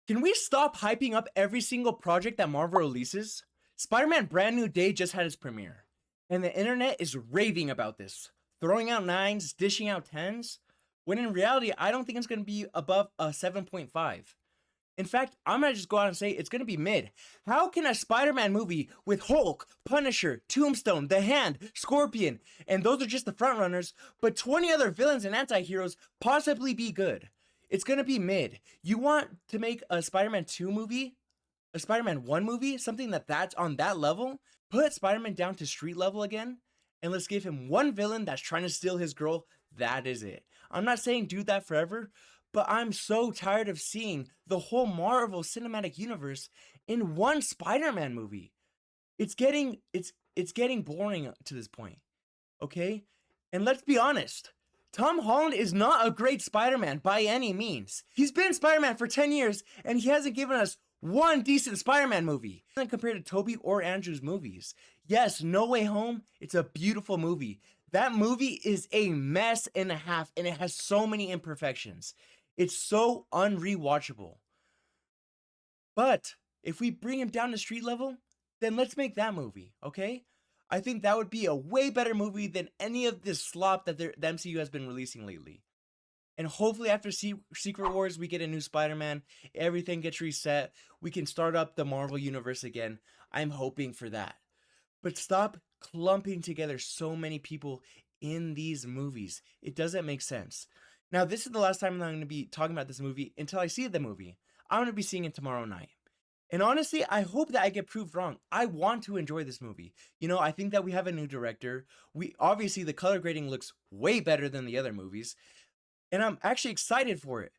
Can we stop hyping up every single project that Marvel releases? Spider-Man Brand New Day just had its premiere, and the internet is raving about this, throwing out 9s, dishing out 10s, when in reality, I don't think it's going to be above a 7.5. In fact, I'm going to just go out and say it's going to be mid. How can a Spider-Man movie with Hulk, Punisher, Tombstone, The Hand, Scorpion, and those are just the frontrunners, but 20 other villains and anti-heroes possibly be good? It's going to be mid. You want to make a Spider-Man 2 movie, a Spider-Man 1 movie, something that's on that level? Put Spider-Man down to street level again, and let's give him one villain that's trying to steal his girl. That is it. I'm not saying do that forever, but I'm so tired of seeing the whole Marvel Cinematic Universe in one Spider-Man movie. It's getting boring to this point, okay? And let's be honest, Tom Holland is not a great Spider-Man by any means. He's been Spider-Man for 10 years, and he hasn't given us one decent Spider-Man movie compared to Tobey or Andrew's movies. Yes, No Way Home, it's a beautiful movie. That movie is a mess and a half, and it has so many imperfections. It's so unrewatchable. But if we bring him down to street level, then let's make that movie, okay? I think that would be a way better movie than any of this slop that the MCU has been releasing lately. And hopefully after Secret Wars, we get a new Spider-Man, everything gets reset, we can start up the Marvel Universe again. I'm hoping for that. But stop clumping together so many people in these movies. It doesn't make sense. Now, this is the last time I'm going to be talking about this movie until I see the movie. I'm going to be seeing it tomorrow night. And honestly, I hope that I get proved wrong. I want to enjoy this movie. You know, I think that we have a new director. Obviously, the color grading looks way better than the other movies. And I'm actually excited for it.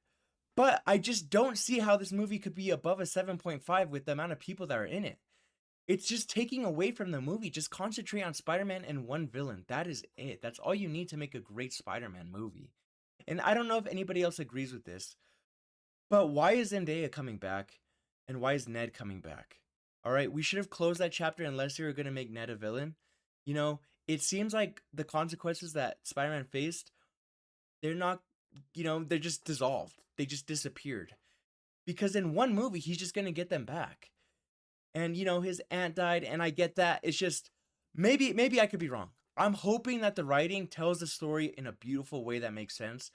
But I just don't see how this movie could be above a 7.5 with the amount of people that are in it. It's just taking away from the movie. Just concentrate on Spider-Man and one villain. That is it. That's all you need to make a great Spider-Man movie. And I don't know if anybody else agrees with this, but why is Zendaya coming back? And why is Ned coming back? All right, we should have closed that chapter unless they were going to make Ned a villain. You know, it seems like the consequences that Spider-Man faced, they're not, they're just dissolved. They just disappeared. Because in one movie, he's just going to get them back. And, his aunt died, and I get that. It's just, maybe I could be wrong. I'm hoping that the writing tells the story in a beautiful way that makes sense.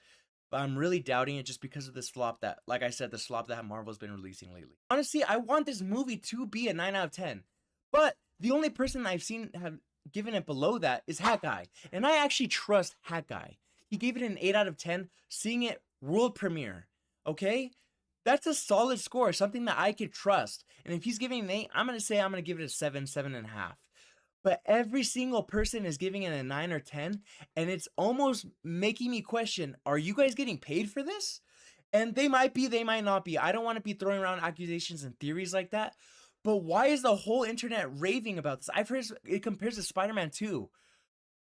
But I'm really doubting it just because of this flop that, like I said, the slop that Marvel's been releasing lately. Honestly, I want this movie to be a 9 out of 10. But the only person I've seen have given it below that is Hat Guy. And I actually trust Hat Guy. He gave it an 8 out of 10, seeing it world premiere. Okay? That's a solid score, something that I could trust. And if he's giving an 8, I'm going to give it a 7, 7.5. But every single person is giving it a 9 or 10, and it's almost making me question, are you guys getting paid for this? And they might be, they might not be. I don't want to be throwing around accusations and theories like that, but why is the whole internet raving about this? I've heard it compares to Spider-Man 2.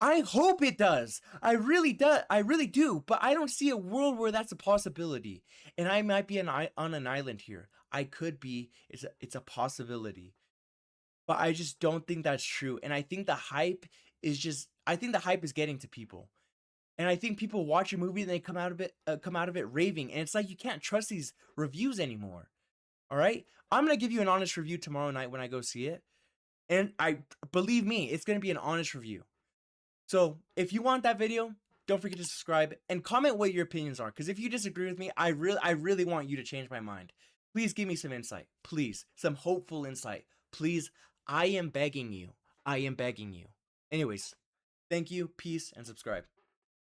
I hope it does. I really do, but I don't see a world where that's a possibility. And I might be on an island here. I could be. It's a possibility. But I just don't think that's true. And I think the hype is getting to people. And I think people watch a movie and they come out of it raving. And it's like you can't trust these reviews anymore. All right? I'm going to give you an honest review tomorrow night when I go see it. And believe me, it's going to be an honest review. So if you want that video, don't forget to subscribe and comment what your opinions are. Because if you disagree with me, I really want you to change my mind. Please give me some insight. Please. Some hopeful insight. Please. I am begging you. Anyways, thank you, peace, and subscribe.